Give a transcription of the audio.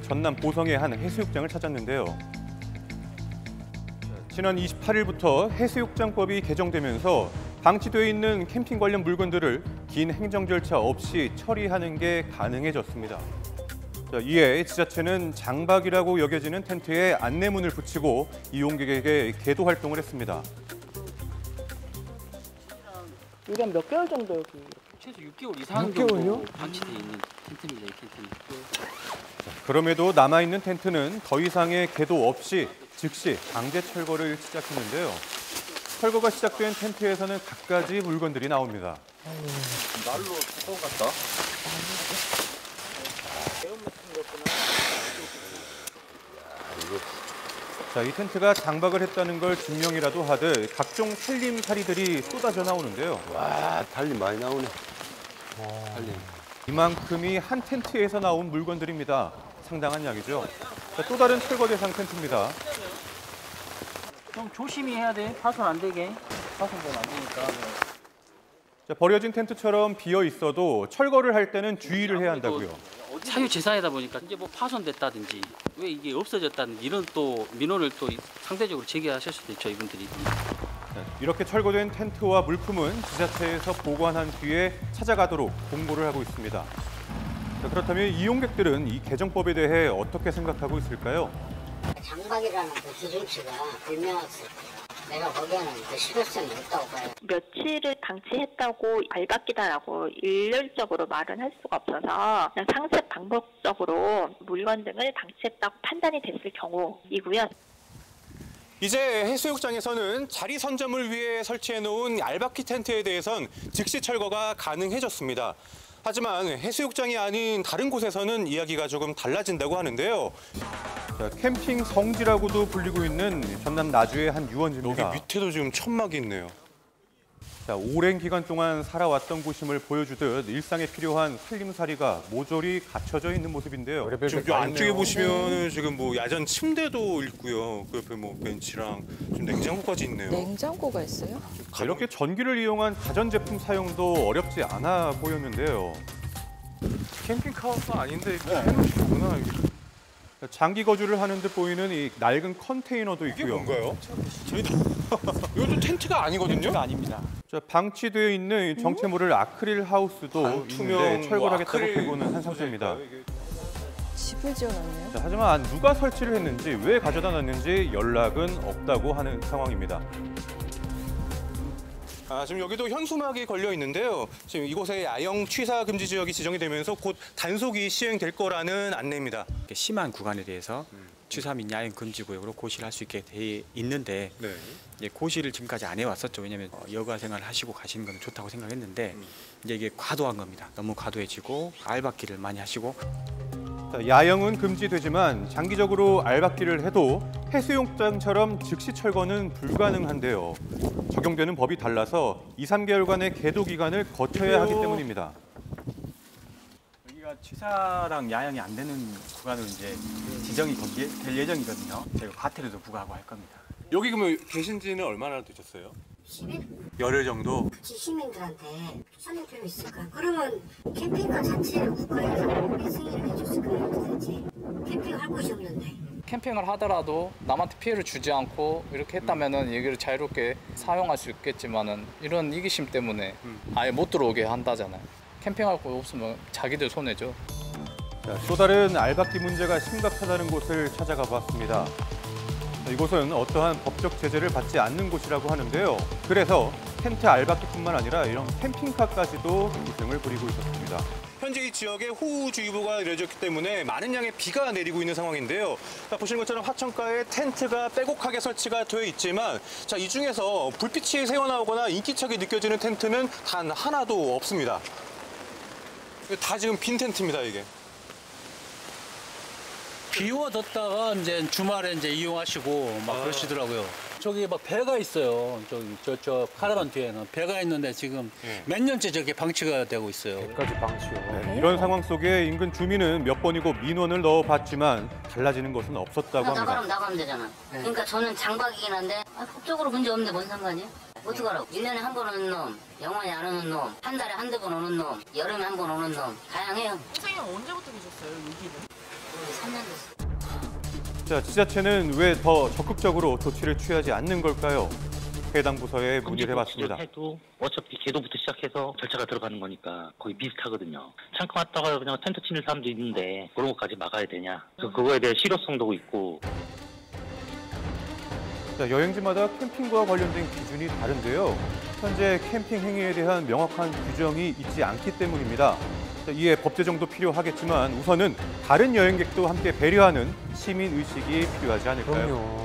전남 보성의 한 해수욕장을 찾았는데요. 지난 28일부터 해수욕장법이 개정되면서 방치되어 있는 캠핑 관련 물건들을 긴 행정 절차 없이 처리하는 게 가능해졌습니다. 이에 지자체는 장박이라고 여겨지는 텐트에 안내문을 붙이고 이용객에게 계도 활동을 했습니다. 여기 한 몇 개월 정도 여기? 최소 6개월 이상 정도 방치돼 있는 텐트입니다. 이 텐트는. 그럼에도 남아있는 텐트는 더 이상의 계도 없이 즉시 강제 철거를 시작했는데요. 철거가 시작된 텐트에서는 갖가지 물건들이 나옵니다. 날로 처음 갔다. 자, 이 텐트가 장박을 했다는 걸 증명이라도 하듯 각종 살림살이들이 쏟아져 나오는데요. 와, 달리 많이 나오네. 달리. 이만큼이 한 텐트에서 나온 물건들입니다. 상당한 양이죠. 자, 또 다른 철거 대상 텐트입니다. 좀 조심히 해야 돼. 파손 안 되게. 파손되면 안 되니까. 자, 버려진 텐트처럼 비어 있어도 철거를 할 때는 주의를 해야 한다고요. 사유재산이다 보니까 이제 뭐 파손됐다든지 왜 이게 없어졌다든지 이런 또 민원을 또 상대적으로 제기하실 수도 있죠, 이분들이. 이렇게 철거된 텐트와 물품은 지자체에서 보관한 뒤에 찾아가도록 공고를 하고 있습니다. 자, 그렇다면 이용객들은 이 개정법에 대해 어떻게 생각하고 있을까요? 장박이라는 그 기준치가 불명확했어요. 내가 보기에는 그 실효성이 없다고 봐요. 며칠을 방치했다고 알박기다라고 일률적으로 말은 할 수가 없어서 그냥 상습 방법적으로 물건 등을 방치했다고 판단이 됐을 경우이고요. 이제 해수욕장에서는 자리 선점을 위해 설치해놓은 알바키 텐트에 대해선 즉시 철거가 가능해졌습니다. 하지만 해수욕장이 아닌 다른 곳에서는 이야기가 조금 달라진다고 하는데요. 자, 캠핑 성지라고도 불리고 있는 전남 나주의 한 유원지입니다. 여기 밑에도 지금 천막이 있네요. 자, 오랜 기간 동안 살아왔던 곳임을 보여주듯 일상에 필요한 살림살이가 모조리 갖춰져 있는 모습인데요. 지금 안쪽에 보시면 지금 뭐 야전 침대도 있고요. 그 옆에 뭐 벤치랑 지금 냉장고까지 있네요. 냉장고가 있어요? 이렇게 전기를 이용한 가전제품 사용도 어렵지 않아 보였는데요. 캠핑카가 아닌데 이렇게 해놓으시구나. 장기 거주를 하는 듯 보이는 이 낡은 컨테이너도 있고요. 이게 뭔가요? 이것도 텐트가 아니거든요? 텐트가 아닙니다. 자, 방치되어 있는 정체모를 아크릴 하우스도 있는데 철거를 하겠다고 배고는 한 상태입니다. 집을 지어놨네요. 자, 하지만 누가 설치를 했는지 왜 가져다 놨는지 연락은 없다고 하는 상황입니다. 지금 여기도 현수막이 걸려 있는데요. 지금 이곳에 야영 취사 금지 지역이 지정이 되면서 곧 단속이 시행될 거라는 안내입니다. 심한 구간에 대해서 취사 및 야영 금지 구역으로 고시를 할 수 있게 돼 있는데 이제 고시를 지금까지 안 해왔었죠. 왜냐하면 여가 생활을 하시고 가시는 건 좋다고 생각했는데 이제 이게 과도한 겁니다. 너무 과도해지고 알박기를 많이 하시고. 야영은 금지되지만 장기적으로 알박기를 해도 해수욕장처럼 즉시 철거는 불가능한데요. 적용되는 법이 달라서 2, 3개월간의 계도 기간을 거쳐야 하기 때문입니다. 여기가 취사랑 야영이 안 되는 구간으로 이제 지정이 될 예정이거든요. 저희가 과태료도 부과하고 할 겁니다. 여기 그러면 계신 지는 얼마나 되셨어요? 열흘 정도? 그치, 시민들한테 수사는 필요 있을까? 그러면 캠핑카 자체를 국가에서 승인을 해줬을까요? 도대체 캠핑할 곳이 없는데. 캠핑을 하더라도 남한테 피해를 주지 않고 이렇게 했다면은 여기를 자유롭게 사용할 수 있겠지만은 이런 이기심 때문에 아예 못 들어오게 한다잖아요. 캠핑할 곳 없으면 자기들 손해죠. 자, 또 다른 알박기 문제가 심각하다는 곳을 찾아가 봤습니다. 이곳은 어떠한 법적 제재를 받지 않는 곳이라고 하는데요. 그래서 텐트 알박기뿐만 아니라 이런 캠핑카까지도 기승을 부리고 있었습니다. 현재 이 지역에 호우주의보가 내려졌기 때문에 많은 양의 비가 내리고 있는 상황인데요. 자, 보시는 것처럼 하천가에 텐트가 빼곡하게 설치가 되어 있지만 자, 이 중에서 불빛이 새어나오거나 인기척이 느껴지는 텐트는 단 하나도 없습니다. 다 지금 빈 텐트입니다, 이게. 비워뒀다가 이제 주말에 이제 이용하시고 막 그러시더라고요. 저기 막 배가 있어요. 저기 저 카라반 뒤에는 배가 있는데 지금 몇 년째 저게 방치가 되고 있어요. 배까지 방치요. 네, 이런 상황 속에 인근 주민은 몇 번이고 민원을 넣어봤지만 달라지는 것은 없었다고 합니다. 나가면 나가면 되잖아. 그러니까 저는 장박이긴 한데 법적으로 문제 없는데 뭔 상관이야? 어떡하라고? 1년에 한 번 오는 놈, 영원히 안 오는 놈, 한 달에 한두 번 오는 놈, 여름에 한 번 오는 놈, 다양해요. 선생님 언제부터 계셨어요, 여기는? 3년 됐어요. 자, 지자체는 왜 더 적극적으로 조치를 취하지 않는 걸까요? 해당 부서에 문의를 해봤습니다. 해도 어차피 개도부터 시작해서 절차가 들어가는 거니까 거의 비슷하거든요. 잠깐 왔다가 그냥 텐트 치는 사람도 있는데 그런 것까지 막아야 되냐. 그거에 대해 실효성도 있고. 자, 여행지마다 캠핑과 관련된 기준이 다른데요. 현재 캠핑 행위에 대한 명확한 규정이 있지 않기 때문입니다. 자, 이에 법 제정도 필요하겠지만 우선은 다른 여행객도 함께 배려하는 시민 의식이 필요하지 않을까요? 그럼요.